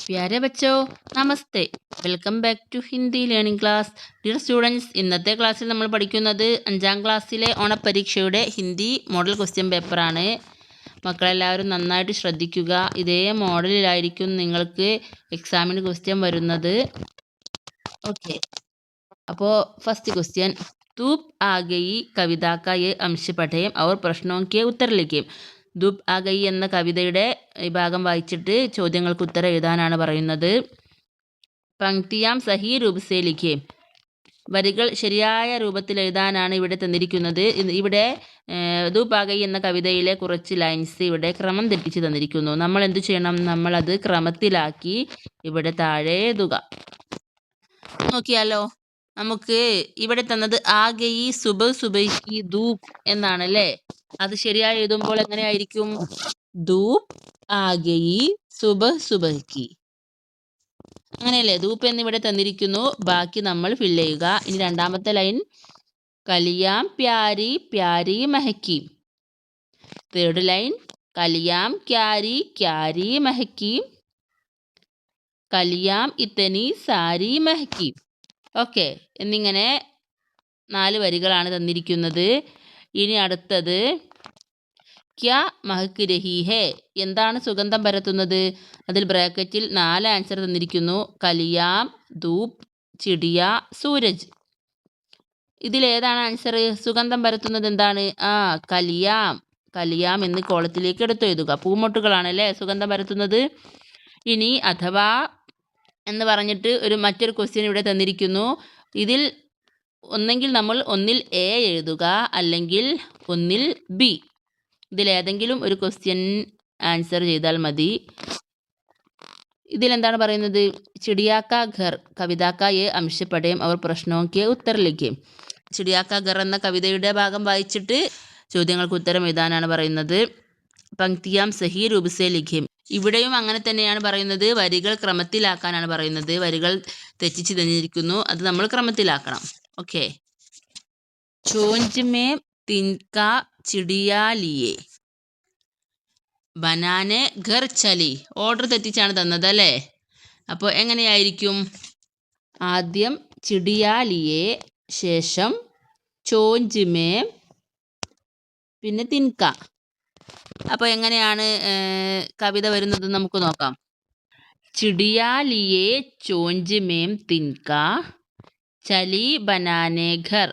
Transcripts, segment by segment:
പ്യാരെ ബച്ചോ നമസ്തേ welcome back to Hindi learning class. Dear students, ഇന്നത്തെ ക്ലാസ്സിൽ നമ്മൾ പഠിക്കുന്നത് 5ാം ക്ലാസ്സിലെ ഓണപരീക്ഷയുടെ ഹിന്ദി മോഡൽ ക്വസ്റ്റ്യൻ പേപ്പറാണ്. മക്കളെല്ലാവരും നന്നായിട്ട് ശ്രദ്ധിക്കുക. ഇതേ മോഡലിലായിരിക്കും നിങ്ങൾക്ക് എക്സാമിന് ക്വസ്റ്റ്യൻ വരുന്നത്. ഓക്കെ, അപ്പോൾ ഫസ്റ്റ് ക്വസ്റ്റ്യൻ, ധൂപ് ആ ഗയി കവിത കാ യേ അംശ് പഠേം ഔർ പ്രശ്നോं के उत्तर लिखें. ധൂപ് ആ ഗയി എന്ന കവിതയുടെ ഈ ഭാഗം വായിച്ചിട്ട് ചോദ്യങ്ങൾക്ക് ഉത്തരം എഴുതാനാണ് പറയുന്നത്. പങ്ക്തിയാം സഹി രൂപ സേ ലിഖേ. വരികൾ ശരിയായ രൂപത്തിൽ എഴുതാനാണ് ഇവിടെ തന്നിരിക്കുന്നത്. ഇവിടെ ധൂപ് ആ ഗയി എന്ന കവിതയിലെ കുറച്ച് ലൈൻസ് ഇവിടെ ക്രമം തെറ്റിച്ച് തന്നിരിക്കുന്നു. നമ്മൾ എന്ത് ചെയ്യണം? നമ്മളത് ക്രമത്തിലാക്കി ഇവിടെ താഴെ എഴുതുക. നോക്കിയാലോ, നമുക്ക് ഇവിടെ തന്നത് ആഗയി സുബഹ് സുബഹി ധൂപ് എന്നാണല്ലേ. അത് ശരിയായി എഴുതുമ്പോൾ എങ്ങനെയായിരിക്കും? ധൂപ് ആഗയി സുബഹ് സുബഹി, അങ്ങനെയല്ലേ? ധൂപ് എന്നിവിടെ തന്നിരിക്കുന്നു, ബാക്കി നമ്മൾ ഫില്ല് ചെയ്യുക. ഇനി രണ്ടാമത്തെ ലൈൻ, കലിയാം പ്യാരി പ്യാരി മഹക്കി. തേർഡ് ലൈൻ, കലിയാം ക്യാരി ക്യാരി മഹക്കി, കലിയാം ഇത്തനി സാരി മഹക്കി. ഓക്കെ, എന്നിങ്ങനെ 4 വരികളാണ് തന്നിരിക്കുന്നത്. ഇനി അടുത്തത്, ക്യാ മഹക്ക് രഹി ഹേ, എന്താണ് സുഗന്ധം പരത്തുന്നത്? അതിൽ ബ്രാക്കറ്റിൽ 4 ആൻസർ തന്നിരിക്കുന്നു. കലിയാം, ധൂപ്, ചിടിയ, സൂരജ്. ഇതിലേതാണ് ആൻസർ? സുഗന്ധം പരത്തുന്നത് എന്താണ്? കലിയാം. കലിയാം എന്ന് കോളത്തിലേക്ക് എടുത്തെഴുതുക. പൂമൊട്ടുകളാണല്ലേ സുഗന്ധം പരത്തുന്നത്. ഇനി അഥവാ എന്ന് പറഞ്ഞിട്ട് മറ്റൊരു ക്വസ്റ്റ്യൻ ഇവിടെ തന്നിരിക്കുന്നു. ഇതിൽ ഒന്നെങ്കിൽ നമ്മൾ ഒന്നിൽ എ എഴുതുക, അല്ലെങ്കിൽ ഒന്നിൽ ബി. ഇതിലേതെങ്കിലും ഒരു ക്വസ്റ്റ്യൻ ആൻസർ ചെയ്താൽ മതി. ഇതിലെന്താണ് പറയുന്നത്? ചിടിയാക്ക ഘർ കവിതാക്ക യേ അംശ് പഠേം അവർ പ്രശ്നോं के उत्तर लिखें. ചിടിയാക്ക ഘർ എന്ന കവിതയുടെ ഭാഗം വായിച്ചിട്ട് ചോദ്യങ്ങൾക്ക് ഉത്തരം എഴുതാനാണ് പറയുന്നത്. പങ്ക്തിയാം സഹി രൂപ സേ ലിഖേം. ഇവിടെയും അങ്ങനെ തന്നെയാണ് പറയുന്നത്. വരികൾ ക്രമത്തിലാക്കാനാണ് പറയുന്നത്. വരികൾ തെറ്റിച്ച് തന്നിരിക്കുന്നു, അത് നമ്മൾ ക്രമത്തിലാക്കണം. ഓക്കെ, ചോഞ്ച് മേ തിൻക ചിടിയാ ലിയേ ബനാനെ ഘർ ചലി. ഓർഡർ തെറ്റിച്ചാണ് തന്നത് അല്ലേ. അപ്പോൾ എങ്ങനെയായിരിക്കും? ആദ്യം ചിടിയാ ലിയേ, ശേഷം ചോഞ്ച് മേ, പിന്നെ തിൻക. അപ്പോൾ എങ്ങനെയാണ് കവിത വരുന്നത് നമുക്ക് നോക്കാം. ചിടിയാ ലിയേ ചോഞ്ച് മേം തിൻക, ചലി ബനാനെ ഘർ,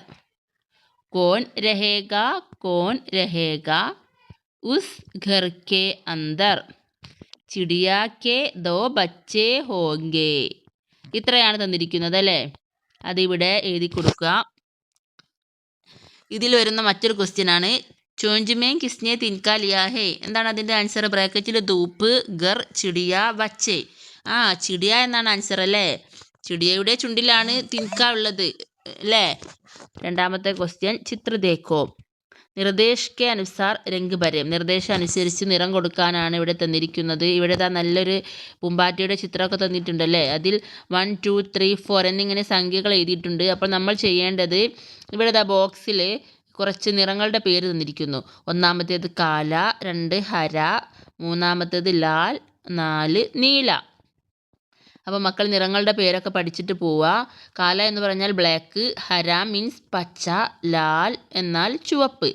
കോൻ രഹേഗാ കോൻ രഹേഗാ ഉസ് ഘർ കെ അന്തർ, ചിടിയാ കെ ദോ ബച്ചേ ഹോങ്കേ. ഇത്രയാണ് തന്നിരിക്കുന്നത് അല്ലേ. അതിവിടെ എഴുതി കൊടുക്കുക. ഇതിൽ വരുന്ന മറ്റൊരു ക്വസ്റ്റ്യൻ ആണ്, ചോഞ്ച് മേം കിസ്നെ തിൻക ലിയാ ഹേ. എന്താണ് അതിൻ്റെ ആൻസർ? ബ്രാക്കറ്റിൽ ധൂപ്പ്, ഗർ, ചിടിയ, ബച്ചേ. ചിടിയ എന്നാണ് ആൻസർ അല്ലേ. ചിടിയയുടെ ചുണ്ടിലാണ് തിൻക ഉള്ളത് അല്ലേ. രണ്ടാമത്തെ ക്വസ്റ്റ്യൻ, ചിത്ര ദേഖോ. നിർദ്ദേശ് കെ അനുസാർ രംഗ് ഭരേം. നിർദ്ദേശം അനുസരിച്ച് നിറം കൊടുക്കാനാണ് ഇവിടെ തന്നിരിക്കുന്നത്. ഇവിടെ നല്ലൊരു പൂമ്പാറ്റയുടെ ചിത്രമൊക്കെ തന്നിട്ടുണ്ടല്ലേ. അതിൽ 1 2 3 4 എന്നിങ്ങനെ സംഖ്യകൾ എഴുതിയിട്ടുണ്ട്. അപ്പോൾ നമ്മൾ ചെയ്യേണ്ടത്, ഇവിടെ ബോക്സിൽ കുറച്ച് നിറങ്ങളുടെ പേര് തന്നിരിക്കുന്നു. ഒന്നാമത്തേത് കാല, 2 ഹര, മൂന്നാമത്തേത് ലാൽ, 4 നീല. അപ്പോൾ മക്കൾ നിറങ്ങളുടെ പേരൊക്കെ പഠിച്ചിട്ട് പോവുക. കാല എന്ന് പറഞ്ഞാൽ ബ്ലാക്ക്, ഹര മീൻസ് പച്ച, ലാൽ എന്നാൽ ചുവപ്പ്,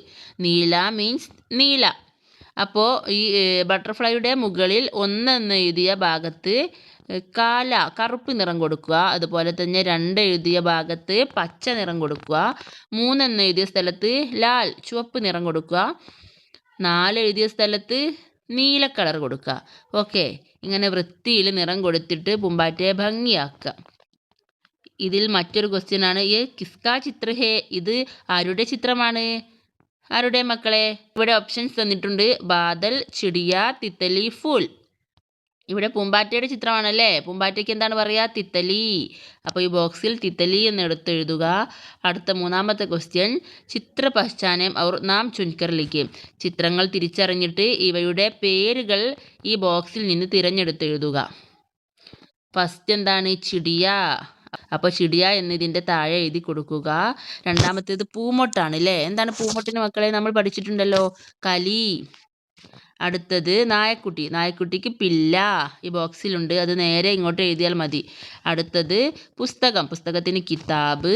നീല മീൻസ് നീല. അപ്പോൾ ഈ ബട്ടർഫ്ലൈയുടെ മുകളിൽ 1 എന്ന് എഴുതിയ ഭാഗത്ത് കാല കറുപ്പ് നിറം കൊടുക്കുക. അതുപോലെ തന്നെ 2 എഴുതിയ ഭാഗത്ത് പച്ച നിറം കൊടുക്കുക. 3 എന്ന് എഴുതിയ സ്ഥലത്ത് ലാൽ ചുവപ്പ് നിറം കൊടുക്കുക. 4 എഴുതിയ സ്ഥലത്ത് നീല കളർ കൊടുക്കുക. ഓക്കെ, ഇങ്ങനെ വൃത്തിയിൽ നിറം കൊടുത്തിട്ട് പൂമ്പാറ്റയെ ഭംഗിയാക്കുക. ഇതിൽ മറ്റൊരു ക്വസ്റ്റ്യൻ ആണ്, യേ കിസ്കാ ചിത്ര ഹേ. ഇത് ആരുടെ ചിത്രമാണ്? ആരുടെ മക്കളെ? ഇവിടെ ഓപ്ഷൻസ് തന്നിട്ടുണ്ട്, ബാദൽ, ചിടിയ, തിത്തലി, ഫൂൽ. ഇവിടെ പൂമ്പാറ്റയുടെ ചിത്രമാണല്ലേ. പൂമ്പാറ്റയ്ക്ക് എന്താണ് പറയുക? തിത്തലി. അപ്പോൾ ഈ ബോക്സിൽ തിത്തലി എന്ന് എടുത്തെഴുതുക. അടുത്ത മൂന്നാമത്തെ ക്വസ്റ്റ്യൻ, ചിത്ര പഹ്ചാനം ഔർ നാം ചുൻകർ ലിഖേം. ചിത്രങ്ങൾ തിരിച്ചറിഞ്ഞിട്ട് ഇവയുടെ പേരുകൾ ഈ ബോക്സിൽ നിന്ന് തിരഞ്ഞെടുത്തെഴുതുക. ഫസ്റ്റ് എന്താണ്? ചിടിയ. അപ്പോൾ ചിടിയ എന്നതിൻ്റെ താഴെ എഴുതി കൊടുക്കുക. രണ്ടാമത്തേത് പൂമൊട്ടാണ് അല്ലേ. എന്താണ് പൂമൊട്ടിന് മക്കളെ? നമ്മൾ പഠിച്ചിട്ടുണ്ടല്ലോ, കലി. അടുത്തത് നായക്കുട്ടി. നായക്കുട്ടിക്ക് പില്ല ഈ ബോക്സിലുണ്ട്. അത് നേരെ ഇങ്ങോട്ട് എഴുതിയാൽ മതി. അടുത്തത് പുസ്തകം. പുസ്തകത്തിന് കിതാബ്.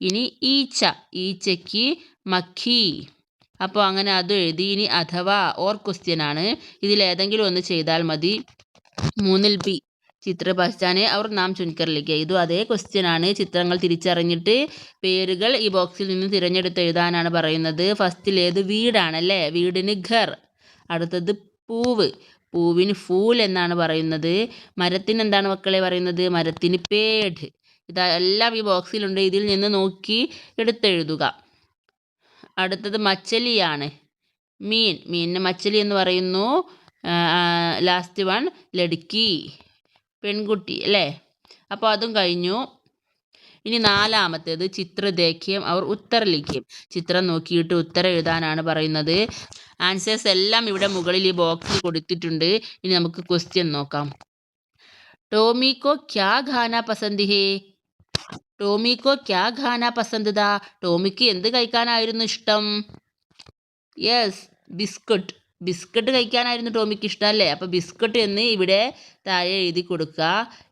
ഇനി ഈച്ച. ഈച്ചയ്ക്ക് മഖി. അപ്പോൾ അങ്ങനെ അതും എഴുതി. ഇനി അഥവാ ഓർ ക്വസ്റ്റ്യൻ ആണ്. ഇതിലേതെങ്കിലും ഒന്ന് ചെയ്താൽ മതി. 3ൽ ബി. ചിത്ര പഹ്ചാനെ അവർ നാം ചുൻകർ ലിഖേ. ഇതും അതേ ക്വസ്റ്റ്യൻ ആണ്. ചിത്രങ്ങൾ തിരിച്ചറിഞ്ഞിട്ട് പേരുകൾ ഈ ബോക്സിൽ നിന്ന് തിരഞ്ഞെടുത്ത് എഴുതാനാണ് പറയുന്നത്. ഫസ്റ്റിലേത് വീടാണല്ലേ. വീടിന് ഘർ. അടുത്തത് പൂവ്. പൂവിന് ഫൂൽ എന്നാണ് പറയുന്നത്. മരത്തിന് എന്താണ് മക്കളെ പറയുന്നത്? മരത്തിന് പേഡ്. ഇതെല്ലാം ഈ ബോക്സിലുണ്ട്. ഇതിൽ നിന്ന് നോക്കി എടുത്തെഴുതുക. അടുത്തത് മച്ചലിയാണ്. മീൻ. മീനിന് മച്ചലി എന്ന് പറയുന്നു. ലാസ്റ്റ് വൺ ലടുക്കി, പെൺകുട്ടി അല്ലേ. അപ്പോൾ അതും കഴിഞ്ഞു. ഇനി 4ാമത്തേത് ചിത്ര ദേഖ്യം അവർ ഉത്തർ ലിഖ്യം. ചിത്രം നോക്കിയിട്ട് ഉത്തരം എഴുതാനാണ് പറയുന്നത്. ആൻസേഴ്സ് എല്ലാം ഇവിടെ മുകളിൽ ഈ ബോക്സിൽ കൊടുത്തിട്ടുണ്ട്. ഇനി നമുക്ക് ക്വസ്റ്റ്യൻ നോക്കാം. ടോമിക്കോ ക്യാ ഖാന പസന്ത് ഹേ? ടോമിക്കോ ക്യാ ഖാന പസന്ത് താ? ടോമിക്ക് എന്ത് കഴിക്കാനായിരുന്നു ഇഷ്ടം? Yes, biscuit. ബിസ്ക്കറ്റ് കഴിക്കാനായിരുന്നു ടോമിക്ക് ഇഷ്ടം അല്ലേ. അപ്പോൾ ബിസ്ക്കറ്റ് എന്ന് ഇവിടെ താഴെ എഴുതി കൊടുക്കുക.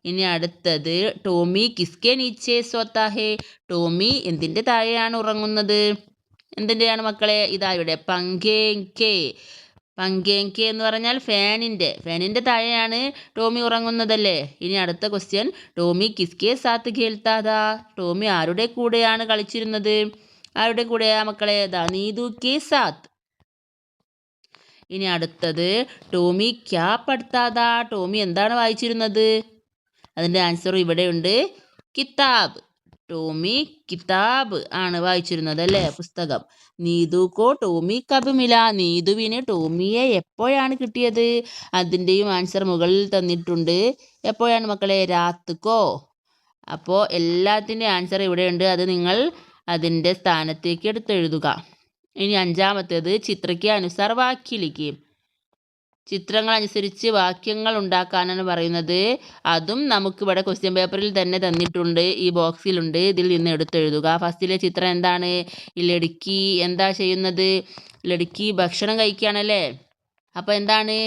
ഇനി അടുത്തത് ടോമി കിസ്കെ നീച്ചെ സോത്താ ഹേ? ടോമി എന്തിൻ്റെ താഴെയാണ് ഉറങ്ങുന്നത്? എന്തിൻ്റെയാണ് മക്കളെ? ഇതാ ഇവിടെ പങ്കേങ്കെ. പങ്കേങ്കെ എന്ന് പറഞ്ഞാൽ ഫാനിൻ്റെ താഴെയാണ് ടോമി ഉറങ്ങുന്നതല്ലേ. ഇനി അടുത്ത ക്വസ്റ്റ്യൻ, ടോമി കിസ്കെ സാത്ത് ഖേൽത്താ താ? ടോമി ആരുടെ കൂടെയാണ് കളിച്ചിരുന്നത്? ആരുടെ കൂടെയാ മക്കളെ? ദാ നീതു കെ സാത്ത്. ഇനി അടുത്തത് ടോമി ക്യാ പഠ്താ താ? ടോമി എന്താണ് വായിച്ചിരുന്നത്? അതിൻ്റെ ആൻസർ ഇവിടെയുണ്ട്, കിതാബ്. ടോമി കിതാബ് ആണ് വായിച്ചിരുന്നത് അല്ലേ, പുസ്തകം. നീതുക്കോ ടോമി കബ് മില? നീതുവിന് ടോമിയെ എപ്പോഴാണ് കിട്ടിയത്? അതിൻ്റെയും ആൻസർ മുകളിൽ തന്നിട്ടുണ്ട്. എപ്പോഴാണ് മക്കളെ? രാത്ക്കോ. അപ്പോൾ എല്ലാത്തിൻ്റെ ആൻസർ ഇവിടെയുണ്ട്. അത് നിങ്ങൾ അതിൻ്റെ സ്ഥാനത്തേക്ക് എടുത്തെഴുതുക. ഇനി 5ാമത്തേത് ചിത്രയ്ക്ക് അനുസാർ വാക്യ ലിഖിയും. ചിത്രങ്ങൾ അനുസരിച്ച് വാക്യങ്ങൾ ഉണ്ടാക്കാനാണ് പറയുന്നത്. അതും നമുക്കിവിടെ ക്വസ്റ്റ്യൻ പേപ്പറിൽ തന്നെ തന്നിട്ടുണ്ട്. ഈ ബോക്സിലുണ്ട്. ഇതിൽ നിന്ന് എടുത്തെഴുതുക. ഫസ്റ്റിലെ ചിത്രം എന്താണ്? ഈ ലടുക്കി എന്താ ചെയ്യുന്നത്? ലടുക്കി ഭക്ഷണം കഴിക്കുകയാണല്ലേ. അപ്പോൾ എന്താണ്?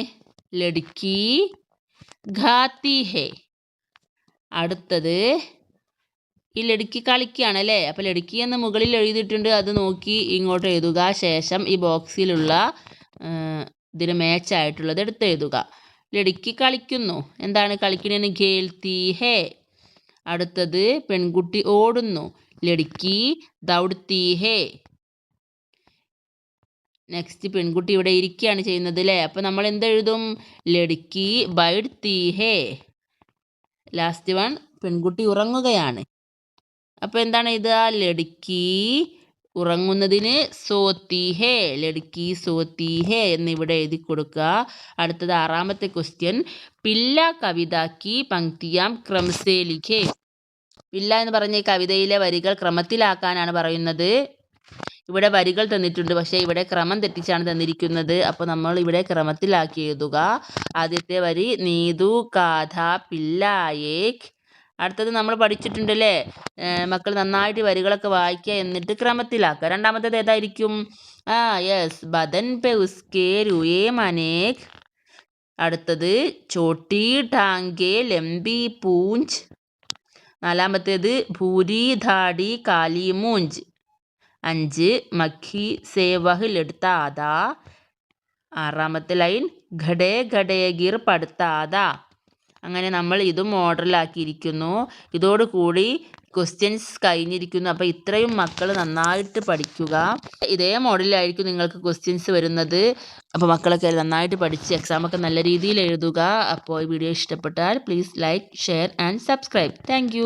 ലടുക്കി ഖാത്തി ഹേ. അടുത്തത് ഈ ലടുക്കി കളിക്കുകയാണല്ലേ. അപ്പോൾ ലടുക്കി എന്ന് മുകളിൽ എഴുതിയിട്ടുണ്ട്. അത് നോക്കി ഇങ്ങോട്ട് എഴുതുക. ശേഷം ഈ ബോക്സിലുള്ള ഇതിന് മാച്ചായിട്ടുള്ളത് എടുത്തെഴുതുക. ലടുക്കി കളിക്കുന്നു. എന്താണ് കളിക്കുന്നതിന്? ഖേൽത്തി ഹേ. അടുത്തത് പെൺകുട്ടി ഓടുന്നു. ലടുക്കി ദൗഡ്ത്തി ഹേ. നെക്സ്റ്റ് പെൺകുട്ടി ഇവിടെ ഇരിക്കുകയാണ് ചെയ്യുന്നത് അല്ലേ. അപ്പോൾ നമ്മൾ എന്തെഴുതും? ലടുക്കി ബൈഡ്ത്തി ഹേ. ലാസ്റ്റ് വൺ പെൺകുട്ടി ഉറങ്ങുകയാണ്. അപ്പോൾ എന്താണ് ഇത്? ലടുക്കി ഉറങ്ങുന്നതിന് സോത്തി ഹേ. ലടുക്കി സോത്തി ഹേ എന്നിവിടെ എഴുതി കൊടുക്കുക. അടുത്തത് 6ാമത്തെ ക്വസ്റ്റ്യൻ, പില്ല കവിതാക്കി പങ്ക്തിയാം ക്രമസേ ലിഖേ. പില്ല എന്ന് പറഞ്ഞ ഈ കവിതയിലെ വരികൾ ക്രമത്തിലാക്കാനാണ് പറയുന്നത്. ഇവിടെ വരികൾ തന്നിട്ടുണ്ട്, പക്ഷേ ഇവിടെ ക്രമം തെറ്റിച്ചാണ് തന്നിരിക്കുന്നത്. അപ്പോൾ നമ്മൾ ഇവിടെ ക്രമത്തിലാക്കി എഴുതുക. ആദ്യത്തെ വരി നീതു കാഥ പില്ലായേക്. അടുത്തത് നമ്മൾ പഠിച്ചിട്ടുണ്ടല്ലേ, മക്കൾ നന്നായിട്ട് വരികളൊക്കെ വായിക്കുക, എന്നിട്ട് ക്രമത്തിലാക്കുക. 2ാമത്തേത് ഏതായിരിക്കും? യെസ്, ബദൻ പെ ഉസ്കെ രുയേ മനേക്. അടുത്തത് ചോട്ടി ടാങ്കെ ലംബി പൂഞ്ച്. 4ാമത്തേത് ഭൂരി ധാടി കാലി മൂഞ്ച്. 5 മഖി സേ വഹ് ലഡ്താദാ. 6ാമത്തെ ലൈൻ ഘടേ ഘടേ ഗിർ പടുത്താദാ. അങ്ങനെ നമ്മൾ ഇതും മോഡലാക്കിയിരിക്കുന്നു. ഇതോടുകൂടി ക്വസ്റ്റ്യൻസ് കഴിഞ്ഞിരിക്കുന്നു. അപ്പോൾ ഇത്രയും മക്കൾ നന്നായിട്ട് പഠിക്കുക. ഇതേ മോഡലിലായിരിക്കും നിങ്ങൾക്ക് ക്വസ്റ്റ്യൻസ് വരുന്നത്. അപ്പോൾ മക്കളൊക്കെ നന്നായിട്ട് പഠിച്ച് എക്സാമൊക്കെ നല്ല രീതിയിൽ എഴുതുക. അപ്പോൾ ഈ വീഡിയോ ഇഷ്ടപ്പെട്ടാൽ please like, share and subscribe. Thank